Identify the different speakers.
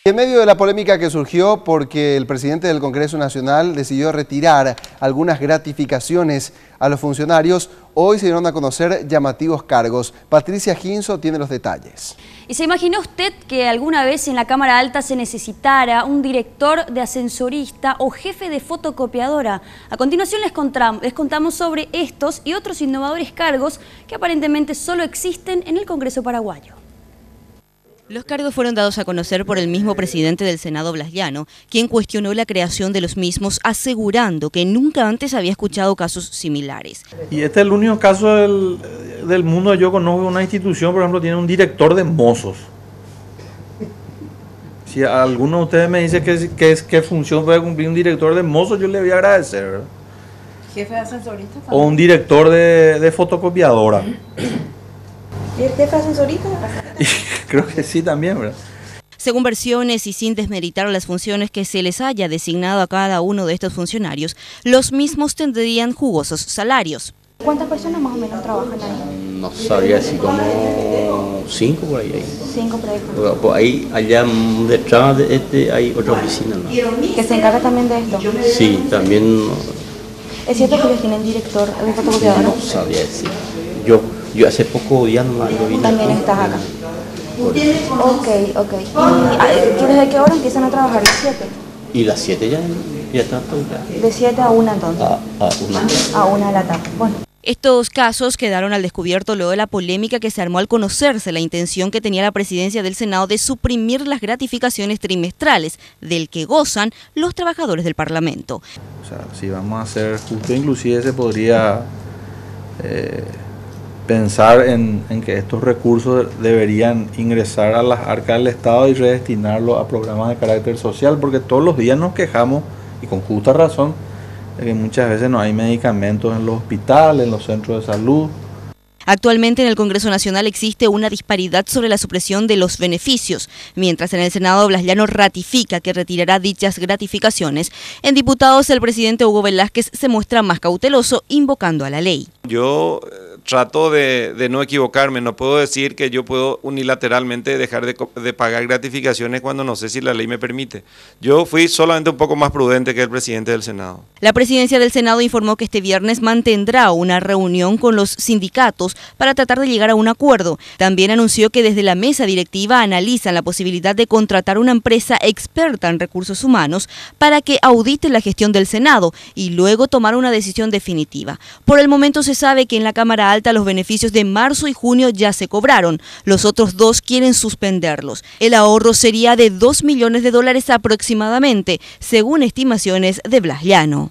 Speaker 1: En medio de la polémica que surgió porque el presidente del Congreso Nacional decidió retirar algunas gratificaciones a los funcionarios, hoy se dieron a conocer llamativos cargos. Patricia Ginzo tiene los detalles.
Speaker 2: ¿Y se imaginó usted que alguna vez en la Cámara Alta se necesitara un director de ascensorista o jefe de fotocopiadora? A continuación les contamos sobre estos y otros innovadores cargos que aparentemente solo existen en el Congreso paraguayo.
Speaker 3: Los cargos fueron dados a conocer por el mismo presidente del Senado, Blas Llano, quien cuestionó la creación de los mismos, asegurando que nunca antes había escuchado casos similares.
Speaker 4: Y este es el único caso del mundo que yo conozco. Una institución, por ejemplo, tiene un director de mozos. Si alguno de ustedes me dice qué función puede cumplir un director de mozos, yo le voy a agradecer, ¿verdad?
Speaker 5: ¿Jefe de ascensorista también?
Speaker 4: O un director de fotocopiadora.
Speaker 5: ¿Y el jefe de ascensorista?
Speaker 4: Creo que sí también, ¿verdad?
Speaker 3: Según versiones y sin desmeritar las funciones que se les haya designado a cada uno de estos funcionarios, los mismos tendrían jugosos salarios.
Speaker 5: ¿Cuántas personas más o menos trabajan ahí?
Speaker 6: No sabría decir, como 5 por ahí.
Speaker 5: 5 por ahí.
Speaker 6: Por ahí, allá detrás de este hay otra oficina, ¿no?
Speaker 5: ¿Que se encarga también de esto?
Speaker 6: Sí, también.
Speaker 5: ¿Es cierto que ellos tienen director de fotocopiadora?
Speaker 6: No sabría decir. Yo hace poco ya no vine.
Speaker 5: También estás acá. Ok. ¿Y desde qué hora empiezan a trabajar? ¿Las 7?
Speaker 6: Y las 7 ya está todo ya.
Speaker 5: De 7 a 1 entonces. A 1 de la tarde. Bueno.
Speaker 3: Estos casos quedaron al descubierto luego de la polémica que se armó al conocerse la intención que tenía la presidencia del Senado de suprimir las gratificaciones trimestrales del que gozan los trabajadores del Parlamento.
Speaker 4: O sea, si vamos a ser justos, inclusive se podría pensar en que estos recursos deberían ingresar a las arcas del Estado y redestinarlos a programas de carácter social, porque todos los días nos quejamos, y con justa razón, de que muchas veces no hay medicamentos en los hospitales, en los centros de salud.
Speaker 3: Actualmente en el Congreso Nacional existe una disparidad sobre la supresión de los beneficios. Mientras en el Senado Blas Llano ratifica que retirará dichas gratificaciones, en diputados el presidente Hugo Velázquez se muestra más cauteloso, invocando a la ley.
Speaker 7: Yo trato de no equivocarme, no puedo decir que yo puedo unilateralmente dejar de pagar gratificaciones cuando no sé si la ley me permite. Yo fui solamente un poco más prudente que el presidente del Senado.
Speaker 3: La presidencia del Senado informó que este viernes mantendrá una reunión con los sindicatos para tratar de llegar a un acuerdo. También anunció que desde la mesa directiva analizan la posibilidad de contratar una empresa experta en recursos humanos para que audite la gestión del Senado y luego tomar una decisión definitiva. Por el momento se sabe que en la Cámara Alta los beneficios de marzo y junio ya se cobraron. Los otros 2 quieren suspenderlos. El ahorro sería de $2 millones aproximadamente, según estimaciones de Blas Llano.